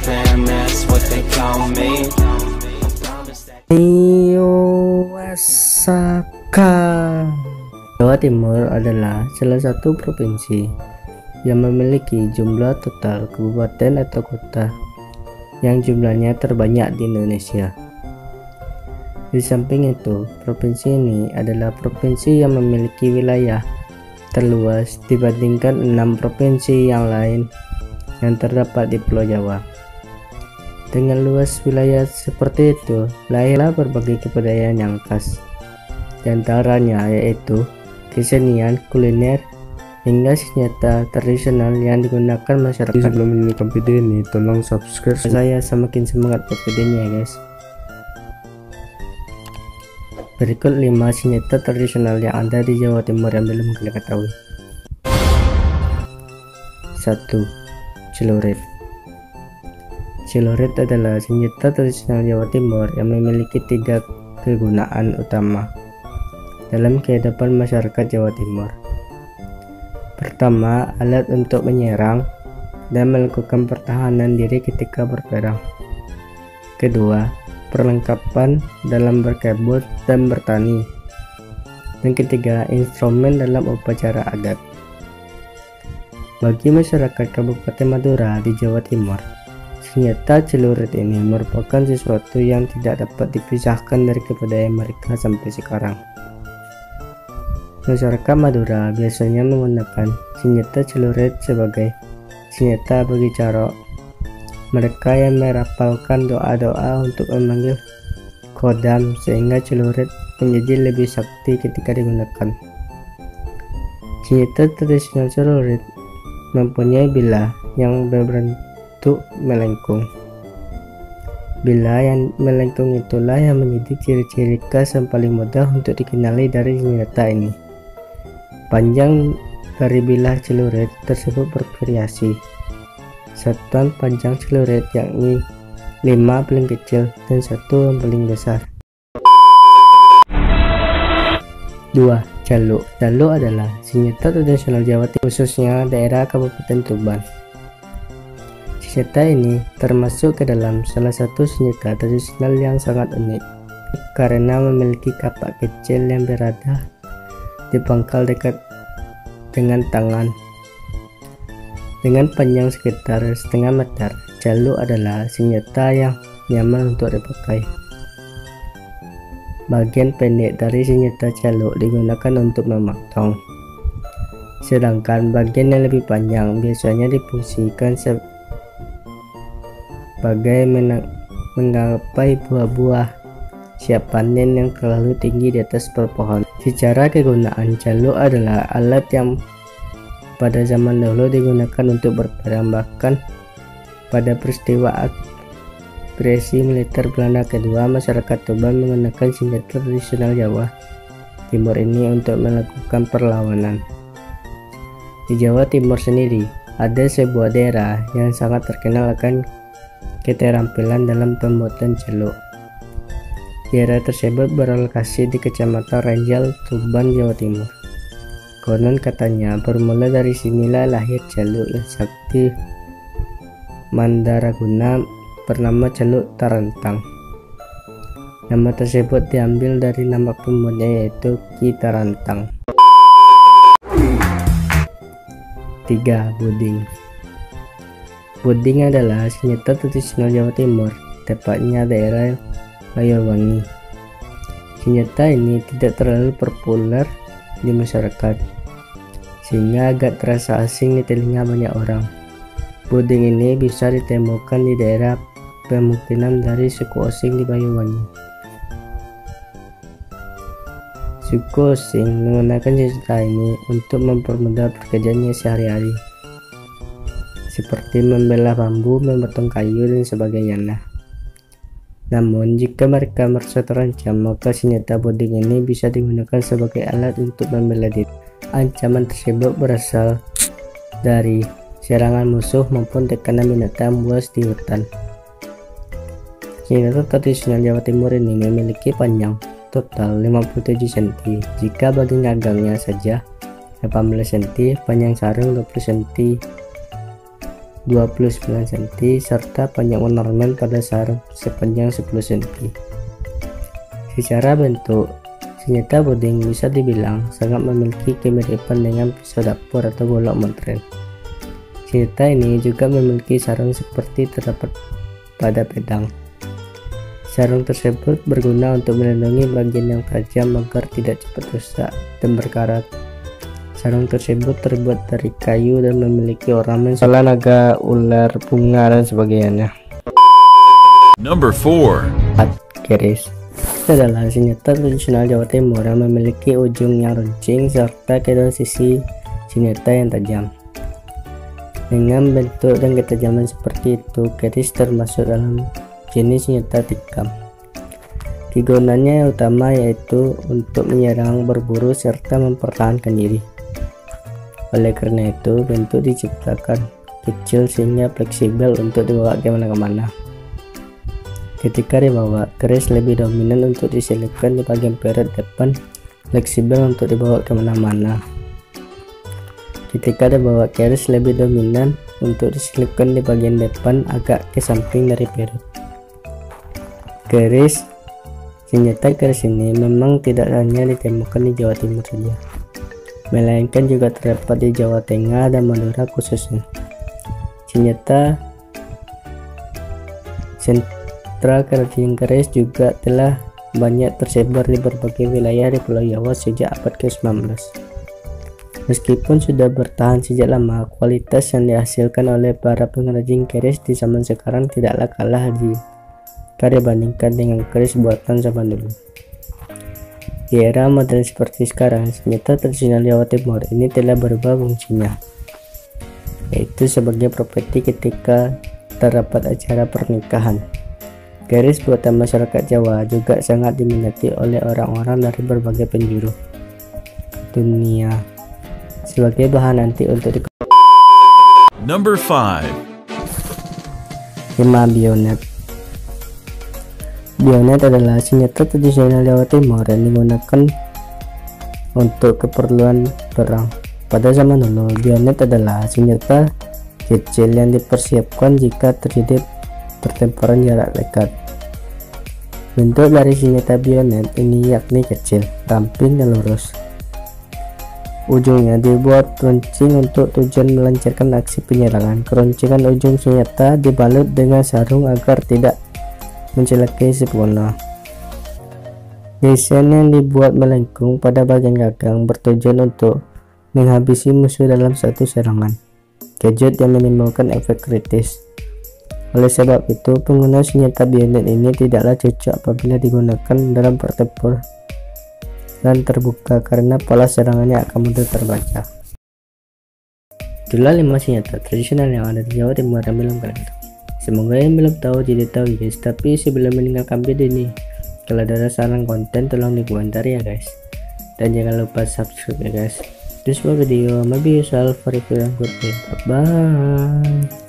fam, that's what they call me. Iwasaka. Jawa Timur adalah salah satu provinsi yang memiliki jumlah total kabupaten atau kota yang jumlahnya terbanyak di Indonesia. Di samping itu, provinsi ini adalah provinsi yang memiliki wilayah terluas dibandingkan 6 provinsi yang lain yang terdapat di Pulau Jawa. Dengan luas wilayah seperti itu, lahirlah berbagai kebudayaan yang khas. Di antaranya yaitu kesenian, kuliner, hingga senjata tradisional yang digunakan masyarakat. Sebelum menonton video ini, tolong subscribe. Saya semakin semangat buat videonya ya guys. Berikut 5 senjata tradisional yang ada di Jawa Timur yang belum kalian ketahui. 1. Celurit. Celurit adalah senjata tradisional Jawa Timur yang memiliki 3 kegunaan utama dalam kehidupan masyarakat Jawa Timur. Pertama, alat untuk menyerang dan melakukan pertahanan diri ketika berperang. Kedua, perlengkapan dalam berkebun dan bertani. Dan ketiga, instrumen dalam upacara adat. Bagi masyarakat Kabupaten Madura di Jawa Timur, senjata celurit ini merupakan sesuatu yang tidak dapat dipisahkan dari kebudayaan mereka sampai sekarang. Masyarakat Madura biasanya menggunakan senjata celurit sebagai senjata bagi carok. Mereka yang merapalkan doa-doa untuk memanggil kodam, sehingga celurit menjadi lebih sakti ketika digunakan. Senjata tradisional celurit mempunyai bilah yang berbentuk melengkung. Bilah yang melengkung itulah yang menjadi ciri-ciri khas yang paling mudah untuk dikenali dari senjata ini. Panjang dari bilah celurit tersebut bervariasi. Satuan panjang celurit yakni 5 paling kecil dan 1 yang paling besar. 2. Caluk. Caluk adalah senjata tradisional Jawa Timur, khususnya daerah Kabupaten Tuban. Senjata ini termasuk ke dalam salah satu senjata tradisional yang sangat unik karena memiliki kapak kecil yang berada di pangkal dekat dengan tangan. Dengan panjang sekitar setengah meter, caluk adalah senjata yang nyaman untuk dipakai. Bagian pendek dari senjata caluk digunakan untuk memotong, sedangkan bagian yang lebih panjang biasanya difungsikan sebagai menggapai buah-buah siap panen yang terlalu tinggi di atas pohon. Secara kegunaan, caluk adalah alat yang pada zaman dahulu digunakan untuk berperang, bahkan pada peristiwa agresi militer Belanda kedua, masyarakat Tuban menggunakan senjata tradisional Jawa Timur ini untuk melakukan perlawanan. Di Jawa Timur sendiri, ada sebuah daerah yang sangat terkenal akan keterampilan dalam pembuatan caluk. Daerah tersebut berlokasi di Kecamatan Ranjal, Tuban, Jawa Timur. Konon katanya bermula dari sinilah lahir caluk yang sakti mandaraguna bernama Caluk Tarantang. Nama tersebut diambil dari nama pembuatnya yaitu Ki Tarantang. 3. Buding. Buding adalah senjata tradisional Jawa Timur, tepatnya daerah Bayuwangi. Senjata ini tidak terlalu populer di masyarakat, sehingga agak terasa asing di telinga banyak orang. Buding ini bisa ditemukan di daerah pemukiman dari suku Osing di Bayuwangi. Suku Osing menggunakan senjata ini untuk mempermudah pekerjaannya sehari-hari, seperti membelah bambu, memotong kayu, dan sebagainya. Namun, jika mereka merasa terancam, maka senjata buding ini bisa digunakan sebagai alat untuk membela diri. Ancaman tersebut berasal dari serangan musuh maupun tekanan binatang buas di hutan. Senjata tradisional Jawa Timur ini memiliki panjang total 57 cm, jika bagian gagangnya saja 18 cm, panjang sarung 20 cm, 29 cm serta panjang ornamen pada sarung sepanjang 10 cm. Secara bentuk, senjata puding bisa dibilang sangat memiliki kemiripan dengan pisau dapur atau golok montren. Senjata ini juga memiliki sarung seperti terdapat pada pedang. Sarung tersebut berguna untuk melindungi bagian yang tajam agar tidak cepat rusak dan berkarat. Sarung tersebut terbuat dari kayu dan memiliki ornamen kepala naga, ular, bunga, dan sebagainya. Number 4. Keris adalah senjata tradisional Jawa Timur yang memiliki ujung yang runcing serta kedua sisi senjata yang tajam. Dengan bentuk dan ketajaman seperti itu, keris termasuk dalam jenis senjata tikam. Kegunaannya yang utama yaitu untuk menyerang, berburu, serta mempertahankan diri. Oleh karena itu, bentuk diciptakan kecil sehingga fleksibel untuk dibawa kemana-mana. Ketika dibawa, keris lebih dominan untuk diselipkan di bagian perut depan, fleksibel untuk dibawa kemana-mana. Ketika dibawa, keris lebih dominan untuk diselipkan di bagian depan, agak ke samping dari perut. Senjata keris ini memang tidak hanya ditemukan di Jawa Timur saja, melainkan juga terdapat di Jawa Tengah dan Madura khususnya. Senjata sentra kerajinan keris juga telah banyak tersebar di berbagai wilayah di Pulau Jawa sejak abad ke-19. Meskipun sudah bertahan sejak lama, kualitas yang dihasilkan oleh para pengrajin keris di zaman sekarang tidaklah kalah jika dibandingkan dengan keris buatan zaman dulu. Di era modern seperti sekarang, senjata tradisional Jawa Timur ini telah berubah fungsinya, yaitu sebagai profesi ketika terdapat acara pernikahan. Keris buatan masyarakat Jawa juga sangat diminati oleh orang-orang dari berbagai penjuru dunia sebagai bahan anti untuk Number 5. 5. Bayonet. Bayonet adalah senjata tradisional Jawa Timur yang digunakan untuk keperluan perang. Pada zaman dulu, bayonet adalah senjata kecil yang dipersiapkan jika terjadi pertempuran jarak dekat. Bentuk dari senjata bayonet ini yakni kecil, ramping, dan lurus. Ujungnya dibuat runcing untuk tujuan melancarkan aksi penyerangan. Keruncingan ujung senjata dibalut dengan sarung agar tidak mencelakai si pengguna. Desain yang dibuat melengkung pada bagian gagang bertujuan untuk menghabisi musuh dalam satu serangan. Gadget yang menimbulkan efek kritis. Oleh sebab itu, pengguna senjata bayonet ini tidaklah cocok apabila digunakan dalam pertempuran dan terbuka karena pola serangannya akan mudah terbaca. Itulah 5 senjata tradisional yang ada di Jawa Timur yang belum kalian tahu. Semoga yang belum tahu jadi tahu guys. Tapi sebelum meninggalkan video ini, kalau ada saran konten tolong dikomentar ya guys. Dan jangan lupa subscribe ya guys. This was video, maybe yourself for a good day. Bye bye.